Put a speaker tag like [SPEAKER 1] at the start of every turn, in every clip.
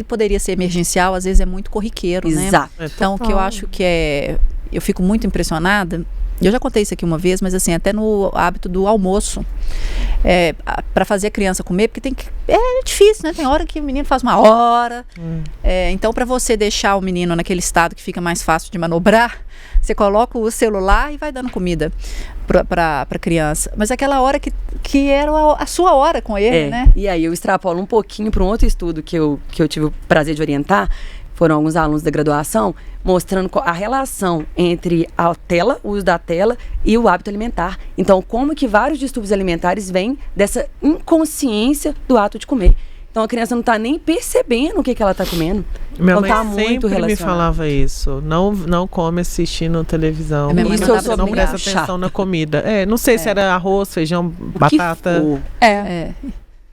[SPEAKER 1] que poderia ser emergencial, às vezes é muito corriqueiro, né?
[SPEAKER 2] Exato.
[SPEAKER 1] Então, o que eu acho que eu fico muito impressionada, eu já contei isso aqui uma vez, mas assim, até no hábito do almoço, para fazer a criança comer, porque é difícil, né? Tem hora que o menino faz 1 hora. Então, para você deixar o menino naquele estado que fica mais fácil de manobrar, você coloca o celular e vai dando comida para a criança. Mas aquela hora que era a sua hora com ele, né?
[SPEAKER 2] E aí eu extrapolo um pouquinho para um outro estudo que eu tive o prazer de orientar. Foram alguns alunos da graduação, mostrando a relação entre o uso da tela e o hábito alimentar. Então, como que vários distúrbios alimentares vêm dessa inconsciência do ato de comer. Então, a criança não está nem percebendo o que ela está comendo.
[SPEAKER 3] Minha mãe
[SPEAKER 2] tá muito
[SPEAKER 3] sempre me falava isso. Não come assistindo televisão.
[SPEAKER 1] Isso
[SPEAKER 3] não presta atenção na comida. Não sei se era arroz, feijão, batata.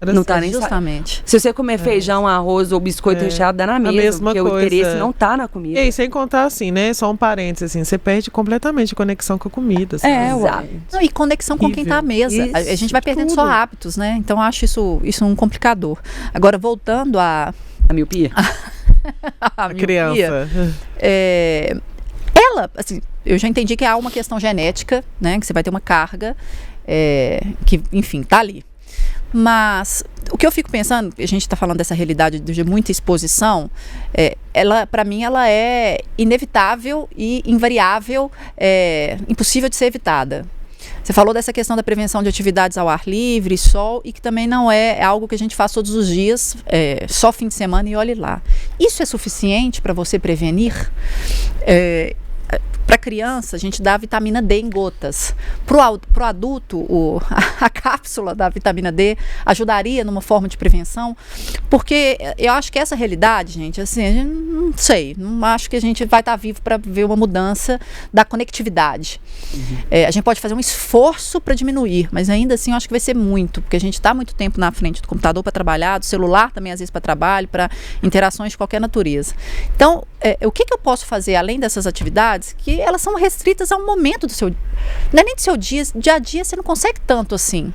[SPEAKER 2] Não tá nem
[SPEAKER 1] justamente.
[SPEAKER 2] Se você comer feijão, arroz ou biscoito recheado, dá na mesma, porque
[SPEAKER 3] coisa.
[SPEAKER 2] O interesse não tá na comida.
[SPEAKER 3] E sem contar assim, né? Só um parênteses, assim, você perde completamente a conexão com a comida. Sabe?
[SPEAKER 2] Exato.
[SPEAKER 1] Não, e conexão com quem tá à mesa.
[SPEAKER 2] Isso,
[SPEAKER 1] a gente vai perdendo só hábitos, né? Então, eu acho isso um complicador. Agora, voltando a
[SPEAKER 2] miopia?
[SPEAKER 1] a
[SPEAKER 3] criança.
[SPEAKER 1] Ela, assim, eu já entendi que há uma questão genética, né? Que você vai ter uma carga que, enfim, tá ali. Mas o que eu fico pensando, a gente está falando dessa realidade de muita exposição, para mim ela é inevitável e invariável, impossível de ser evitada. Você falou dessa questão da prevenção de atividades ao ar livre, sol, e que também não é algo que a gente faz todos os dias, só fim de semana e olhe lá. Isso é suficiente para você prevenir? Para criança, a gente dá vitamina D em gotas. Para o adulto, a cápsula da vitamina D ajudaria numa forma de prevenção? Porque eu acho que essa realidade, gente, assim, a gente não sei, não acho que a gente vai estar vivo para ver uma mudança da conectividade. A gente pode fazer um esforço para diminuir, mas ainda assim eu acho que vai ser muito, porque a gente está muito tempo na frente do computador para trabalhar, do celular também às vezes para trabalho, para interações de qualquer natureza. Então, o que eu posso fazer além dessas atividades que elas são restritas ao momento do seu... Não é nem do seu dia a dia, você não consegue tanto assim.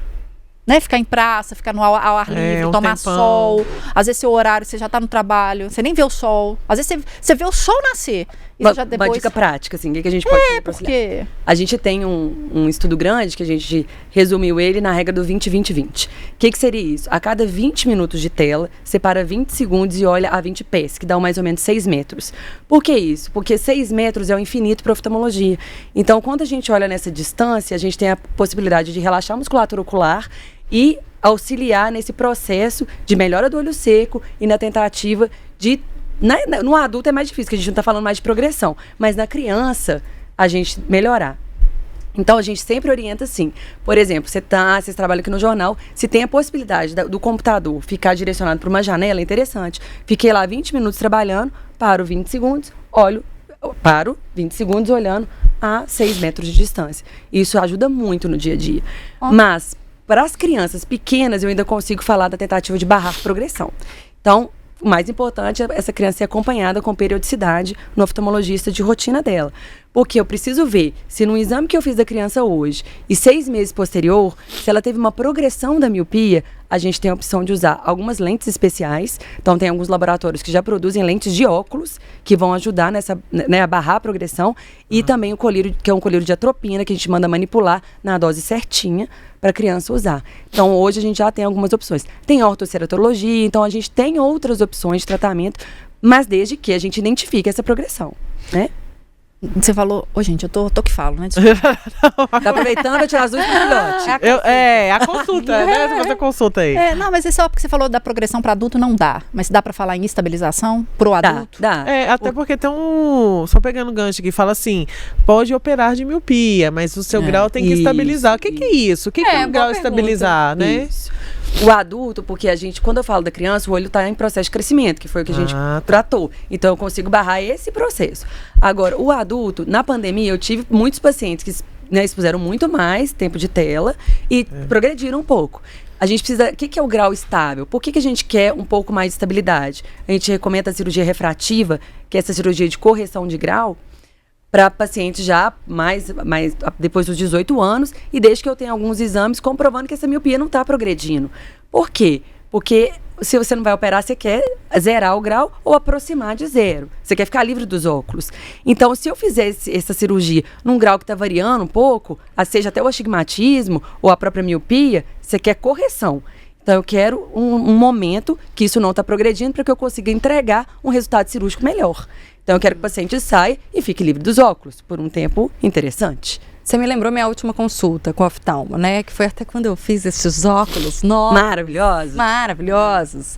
[SPEAKER 1] Né? Ficar em praça, ficar ao ar livre, tomar sol. Às vezes seu horário, você já está no trabalho, você nem vê o sol. Às vezes você vê o sol nascer.
[SPEAKER 2] Uma dica prática, assim, o que a gente pode fazer para
[SPEAKER 1] porque...
[SPEAKER 2] A gente tem um estudo grande que a gente resumiu ele na regra do 20-20-20. O que seria isso? A cada 20 minutos de tela, separa 20 segundos e olha a 20 pés, que dá mais ou menos 6 metros. Por que isso? Porque 6 metros é o infinito para oftalmologia. Então, quando a gente olha nessa distância, a gente tem a possibilidade de relaxar a musculatura ocular e auxiliar nesse processo de melhora do olho seco e na tentativa de... No adulto é mais difícil, porque a gente não está falando mais de progressão, mas na criança a gente melhorar. Então a gente sempre orienta assim, por exemplo, vocês trabalham aqui no jornal, se tem a possibilidade do computador ficar direcionado para uma janela, é interessante. Fiquei lá 20 minutos trabalhando, paro 20 segundos, paro 20 segundos olhando a 6 metros de distância. Isso ajuda muito no dia a dia. Mas para as crianças pequenas eu ainda consigo falar da tentativa de barrar progressão. Então, o mais importante é essa criança ser acompanhada com periodicidade no oftalmologista de rotina dela. Porque eu preciso ver se no exame que eu fiz da criança hoje e 6 meses posterior, se ela teve uma progressão da miopia, a gente tem a opção de usar algumas lentes especiais. Então, tem alguns laboratórios que já produzem lentes de óculos que vão ajudar a barrar a progressão. E também o colírio, que é um colírio de atropina, que a gente manda manipular na dose certinha para a criança usar. Então, hoje a gente já tem algumas opções. Tem ortoceratologia, então a gente tem outras opções de tratamento, mas desde que a gente identifique essa progressão, né?
[SPEAKER 1] Você falou... gente, eu tô que falo, né?
[SPEAKER 2] Tá aproveitando pra tirar as dúvidas do filhote.
[SPEAKER 3] A consulta, né? Você faz a consulta aí.
[SPEAKER 1] Não, mas é só porque você falou da progressão para adulto, não dá. Mas dá para falar em estabilização pro adulto?
[SPEAKER 2] Dá.
[SPEAKER 3] Até porque tem só pegando gancho aqui, fala assim, pode operar de miopia, mas o seu grau tem que estabilizar. O que é isso? O que é um grau estabilizar, né?
[SPEAKER 2] Isso. O adulto, porque a gente, quando eu falo da criança, o olho está em processo de crescimento, que foi o que a gente tratou. Então, eu consigo barrar esse processo. Agora, o adulto, na pandemia, eu tive muitos pacientes que expuseram muito mais tempo de tela e progrediram um pouco. A gente precisa... O que é o grau estável? Por que a gente quer um pouco mais de estabilidade? A gente recomenda a cirurgia refrativa, que é essa cirurgia de correção de grau, para pacientes já mais depois dos 18 anos e desde que eu tenha alguns exames comprovando que essa miopia não está progredindo. Por quê? Porque se você não vai operar, você quer zerar o grau ou aproximar de zero. Você quer ficar livre dos óculos. Então, se eu fizer essa cirurgia num grau que está variando um pouco, seja até o astigmatismo ou a própria miopia, você quer correção. Então, eu quero um momento que isso não está progredindo para que eu consiga entregar um resultado cirúrgico melhor. Então, eu quero que o paciente saia e fique livre dos óculos por um tempo interessante.
[SPEAKER 4] Você me lembrou minha última consulta com o oftalmo, né? Que foi até quando eu fiz esses óculos novos.
[SPEAKER 2] Maravilhosos.
[SPEAKER 4] Maravilhosos.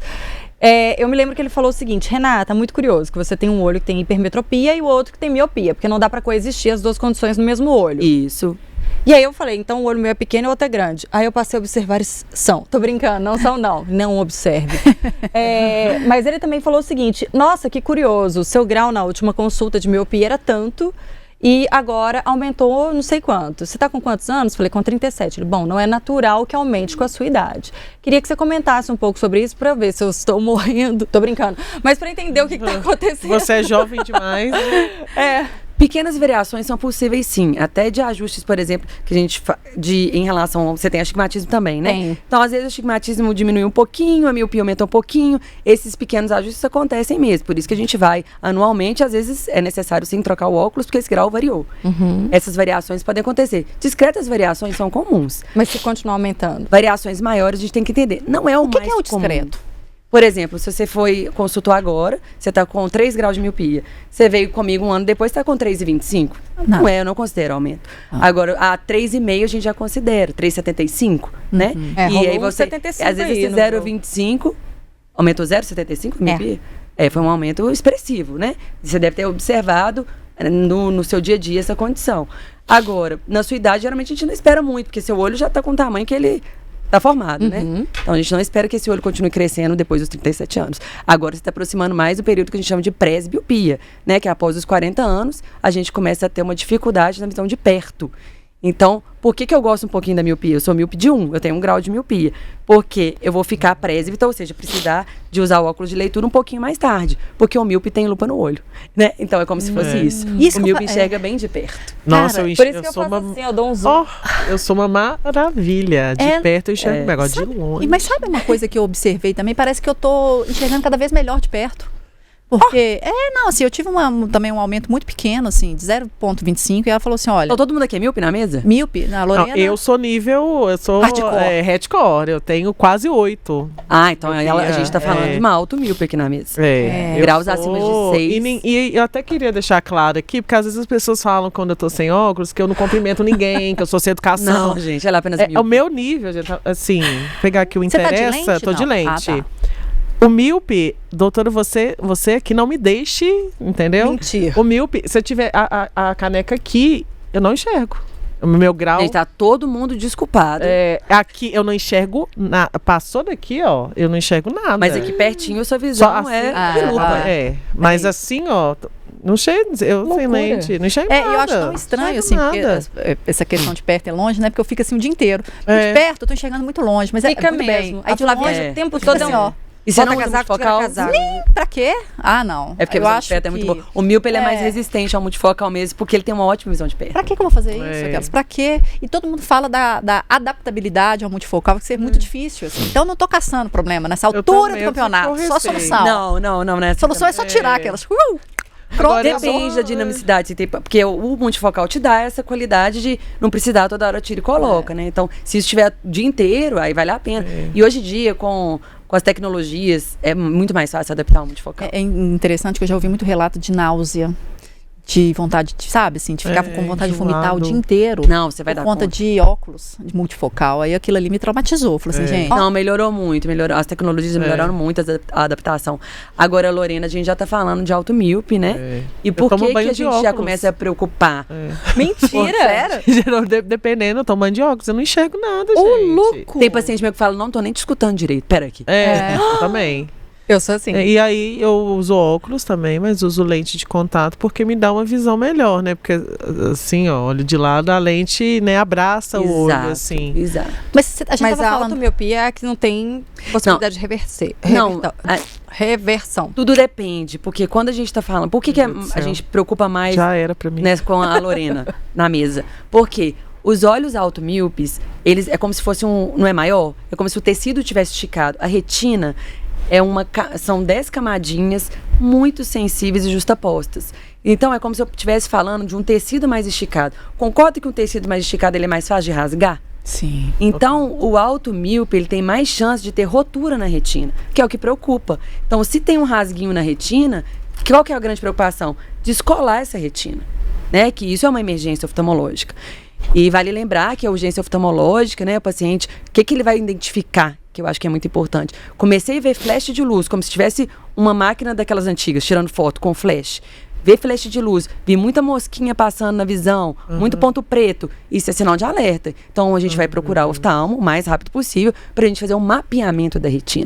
[SPEAKER 4] Eu me lembro que ele falou o seguinte: Renata, muito curioso que você tem um olho que tem hipermetropia e o outro que tem miopia, porque não dá para coexistir as duas condições no mesmo olho.
[SPEAKER 2] Isso.
[SPEAKER 4] E aí eu falei, então o olho meu é pequeno e o outro é grande. Aí eu passei a observar, tô brincando, não são não observe. Mas ele também falou o seguinte: nossa, que curioso, seu grau na última consulta de miopia era tanto e agora aumentou não sei quanto. Você tá com quantos anos? Falei, com 37. Ele, bom, não é natural que aumente com a sua idade. Queria que você comentasse um pouco sobre isso para ver se eu estou morrendo. Tô brincando. Mas para entender o que tá acontecendo.
[SPEAKER 3] Você é jovem demais.
[SPEAKER 2] Pequenas variações são possíveis, sim. Até de ajustes, por exemplo, que a gente em relação... Você tem astigmatismo também, né?
[SPEAKER 4] Tem.
[SPEAKER 2] Então, às vezes, o astigmatismo diminui um pouquinho, a miopia aumenta um pouquinho. Esses pequenos ajustes acontecem mesmo. Por isso que a gente vai anualmente. Às vezes, é necessário, sim, trocar o óculos, porque esse grau variou. Essas variações podem acontecer. Discretas variações são comuns.
[SPEAKER 4] Mas se continuar aumentando?
[SPEAKER 2] Variações maiores, a gente tem que entender. Não é o mais
[SPEAKER 1] que é o discreto?
[SPEAKER 2] Comum. Por exemplo, se você consultou agora, você está com 3 graus de miopia. Você veio comigo um ano depois, está com 3,25. Não, eu não considero aumento. Agora, a 3,5 a gente já considera, 3,75, né? E aí você,
[SPEAKER 4] 75
[SPEAKER 2] às vezes, esse 0,25, aumentou 0,75 a miopia? Foi um aumento expressivo, né? Você deve ter observado no seu dia a dia essa condição. Agora, na sua idade, geralmente a gente não espera muito, porque seu olho já está com o tamanho que ele... Tá formado, né? Então, a gente não espera que esse olho continue crescendo depois dos 37 anos. Agora, você está aproximando mais do período que a gente chama de presbiopia, né? Que após os 40 anos, a gente começa a ter uma dificuldade na visão de perto. Então, por que eu gosto um pouquinho da miopia? Eu sou míope de 1, eu tenho 1 grau de miopia. Porque eu vou ficar presbita, ou seja, precisar de usar o óculos de leitura um pouquinho mais tarde. Porque o míope tem lupa no olho, né? Então, é como se fosse isso. O míope enxerga bem de perto.
[SPEAKER 3] Nossa,
[SPEAKER 4] por isso que eu faço assim, eu dou um zoom.
[SPEAKER 3] Eu sou uma maravilha. De perto eu enxergo melhor, de longe.
[SPEAKER 1] Mas sabe uma coisa que eu observei também? Parece que eu tô enxergando cada vez melhor de perto. Porque, eu tive também um aumento muito pequeno, assim, de 0,25, e ela falou assim, olha...
[SPEAKER 2] Então, todo mundo aqui é míope na mesa?
[SPEAKER 1] Míope, na Lorena...
[SPEAKER 3] Não, eu sou hardcore, eu tenho quase 8.
[SPEAKER 2] Então a gente tá falando de uma alto míope aqui na mesa. Graus acima de 6.
[SPEAKER 3] E eu até queria deixar claro aqui, porque às vezes as pessoas falam quando eu tô sem óculos, que eu não cumprimento ninguém, que eu sou sem educação.
[SPEAKER 2] Não, gente, ela é apenas míope.
[SPEAKER 3] O meu nível, gente, assim, pegar aqui o interessa,
[SPEAKER 1] tá de lente?
[SPEAKER 3] tô de lente.
[SPEAKER 1] Tá.
[SPEAKER 3] O míope, doutora, você que não me deixe, entendeu?
[SPEAKER 4] Mentir.
[SPEAKER 3] O míope, se eu tiver a caneca aqui, eu não enxergo. O meu grau...
[SPEAKER 2] Gente, tá todo mundo desculpado.
[SPEAKER 3] Aqui eu não enxergo nada. Passou daqui, ó, eu não enxergo nada.
[SPEAKER 2] Mas aqui pertinho, sua visão
[SPEAKER 3] assim,
[SPEAKER 2] é lupa.
[SPEAKER 3] Mas assim, ó... Não enxergo, eu sem lente, não enxergo nada.
[SPEAKER 1] Eu acho tão estranho, assim, porque essa questão de perto e longe, né? Porque eu fico assim o dia inteiro. De perto, eu tô enxergando muito longe, mas
[SPEAKER 4] fica
[SPEAKER 1] muito
[SPEAKER 4] mesmo.
[SPEAKER 1] bem. Aí de lá longe,
[SPEAKER 4] o tempo todo
[SPEAKER 1] assim, ó.
[SPEAKER 2] E você
[SPEAKER 4] bota
[SPEAKER 2] não usa
[SPEAKER 4] casaco,
[SPEAKER 2] multifocal?
[SPEAKER 1] Nem pra quê? Não.
[SPEAKER 2] É porque a visão de perto é muito boa. O míope, ele é mais resistente ao multifocal mesmo, porque ele tem uma ótima visão de perto.
[SPEAKER 1] Pra que eu vou fazer isso, aquelas? Pra quê? E todo mundo fala da adaptabilidade ao multifocal, que ser muito difícil, assim. Então eu não tô caçando problema nessa altura do campeonato. Só solução.
[SPEAKER 2] Não.
[SPEAKER 1] A solução é só tirar aquelas...
[SPEAKER 2] Agora, depende da dinamicidade, porque o multifocal te dá essa qualidade de não precisar toda hora tira e coloca, né? Então, se isso estiver o dia inteiro, aí vale a pena. E hoje em dia, com as tecnologias, é muito mais fácil adaptar o multifocal.
[SPEAKER 1] É interessante que eu já ouvi muito relato de náusea, de vontade, sabe, assim, de ficar com vontade de vomitar o dia inteiro.
[SPEAKER 2] Não, você vai dar conta.
[SPEAKER 1] Por conta de óculos, de multifocal. Aí aquilo ali me traumatizou. Falei assim, gente...
[SPEAKER 2] Não, melhorou muito. As tecnologias melhoraram muito a adaptação. Agora, Lorena, a gente já tá falando de alto míope, né? E por que a gente já começa a preocupar?
[SPEAKER 4] Mentira!
[SPEAKER 2] Sério?
[SPEAKER 3] Dependendo, eu tomo banho de óculos, eu não enxergo nada, gente.
[SPEAKER 4] Ô, louco!
[SPEAKER 2] Tem paciente meu que fala, não tô nem te escutando direito. Pera aqui.
[SPEAKER 3] Também.
[SPEAKER 4] Eu sou assim.
[SPEAKER 3] E aí eu uso óculos também, mas uso lente de contato porque me dá uma visão melhor, né? Porque assim, ó, olho de lado, a lente, né, abraça o olho, assim.
[SPEAKER 2] Exato.
[SPEAKER 1] Mas a gente tava falando...
[SPEAKER 4] automiopia é que não tem possibilidade de reversar. Reversão.
[SPEAKER 2] Tudo depende, porque quando a gente tá falando... Por que a gente preocupa mais
[SPEAKER 3] Já era pra mim.
[SPEAKER 2] Né, com a Lorena na mesa? Porque os olhos automíopes, eles é como se fosse não é maior? É como se o tecido tivesse esticado. A retina... São 10 camadinhas muito sensíveis e justapostas. Então, é como se eu estivesse falando de um tecido mais esticado. Concorda que um tecido mais esticado ele é mais fácil de rasgar?
[SPEAKER 1] Sim.
[SPEAKER 2] Então, o alto míope, ele tem mais chance de ter rotura na retina, que é o que preocupa. Então, se tem um rasguinho na retina, qual que é a grande preocupação? Descolar essa retina, né? Que isso é uma emergência oftalmológica. E vale lembrar que a urgência oftalmológica, né? O paciente, o que ele vai identificar? Que eu acho que é muito importante. Comecei a ver flash de luz, como se tivesse uma máquina daquelas antigas, tirando foto com flash. Ver flash de luz, vi muita mosquinha passando na visão, muito ponto preto, isso é sinal de alerta. Então a gente vai procurar o oftalmo o mais rápido possível para a gente fazer um mapeamento da retina.